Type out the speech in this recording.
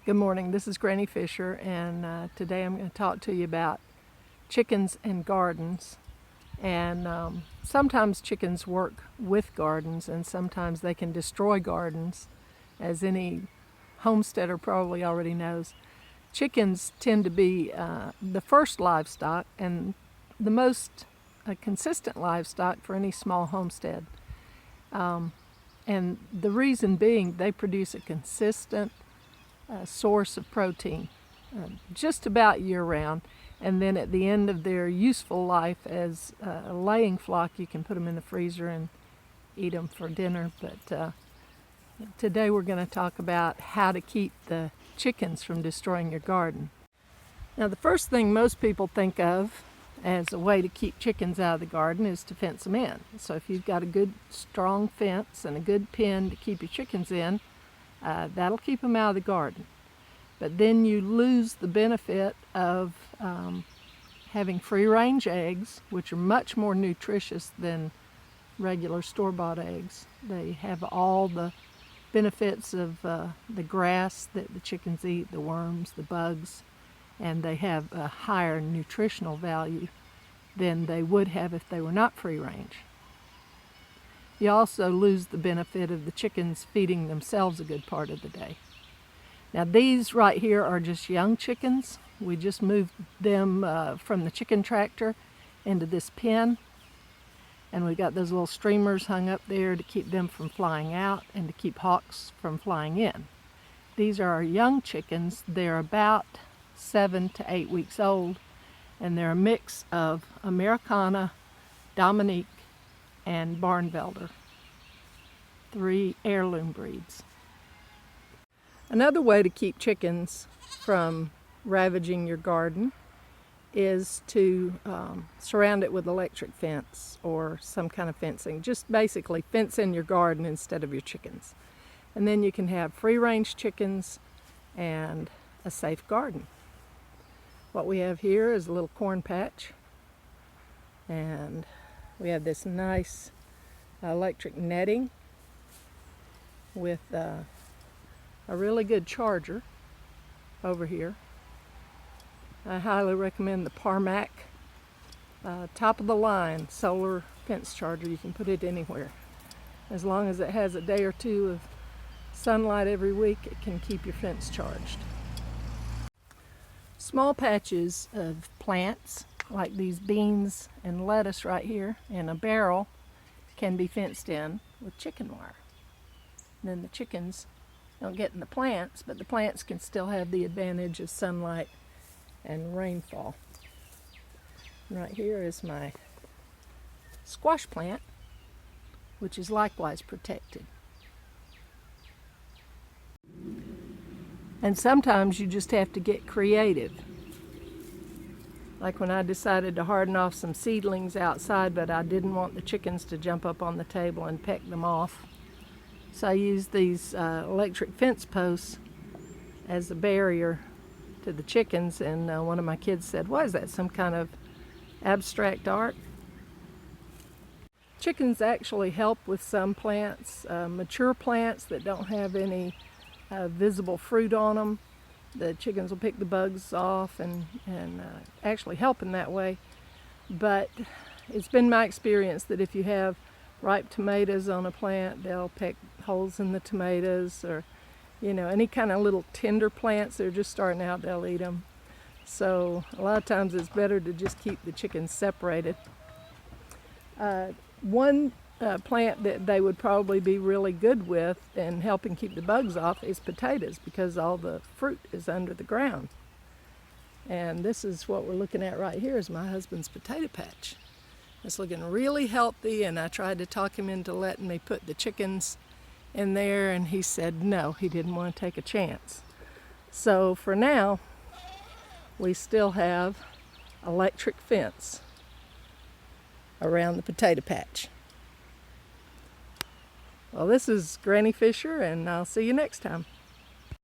Good morning, this is Granny Fisher, and today I'm going to talk to you about chickens and gardens. And sometimes chickens work with gardens, and sometimes they can destroy gardens. As any homesteader probably already knows, chickens tend to be the first livestock and the most consistent livestock for any small homestead. And the reason being, they produce a consistent source of protein just about year-round, and then at the end of their useful life as a laying flock, you can put them in the freezer and eat them for dinner. But today we're going to talk about how to keep the chickens from destroying your garden. Now, the first thing most people think of as a way to keep chickens out of the garden is to fence them in. So if you've got a good strong fence and a good pen to keep your chickens in, that'll keep them out of the garden. But then you lose the benefit of having free-range eggs, which are much more nutritious than regular store-bought eggs. They have all the benefits of the grass that the chickens eat, the worms, the bugs, and they have a higher nutritional value than they would have if they were not free-range. You also lose the benefit of the chickens feeding themselves a good part of the day. Now, these right here are just young chickens. We just moved them from the chicken tractor into this pen, and we got those little streamers hung up there to keep them from flying out and to keep hawks from flying in. These are our young chickens. They're about 7 to 8 weeks old, and they're a mix of Americana, Dominique, and Barnvelder, 3 heirloom breeds. Another way to keep chickens from ravaging your garden is to surround it with electric fence or some kind of fencing. Just basically fence in your garden instead of your chickens. And then you can have free-range chickens and a safe garden. What we have here is a little corn patch, and we have this nice electric netting with a really good charger over here. I highly recommend the Parmac top of the line solar fence charger. You can put it anywhere. As long as it has a day or two of sunlight every week, it can keep your fence charged. Small patches of plants like these beans and lettuce right here in a barrel can be fenced in with chicken wire. And then the chickens don't get in the plants, but the plants can still have the advantage of sunlight and rainfall. And right here is my squash plant, which is likewise protected. And sometimes you just have to get creative. Like when I decided to harden off some seedlings outside, but I didn't want the chickens to jump up on the table and peck them off. So I used these electric fence posts as a barrier to the chickens, and one of my kids said, "What is that, some kind of abstract art?" Chickens actually help with some plants, mature plants that don't have any visible fruit on them. The chickens will pick the bugs off and actually help in that way. But it's been my experience that if you have ripe tomatoes on a plant, they'll peck holes in the tomatoes, or any kind of little tender plants that are just starting out, they'll eat them. So a lot of times it's better to just keep the chickens separated. One plant that they would probably be really good with and helping keep the bugs off is potatoes, because all the fruit is under the ground. And this is what we're looking at right here, is my husband's potato patch. It's looking really healthy, and I tried to talk him into letting me put the chickens in there, and he said no, he didn't want to take a chance. So for now, we still have electric fence around the potato patch. Well, this is Granny Fisher, and I'll see you next time.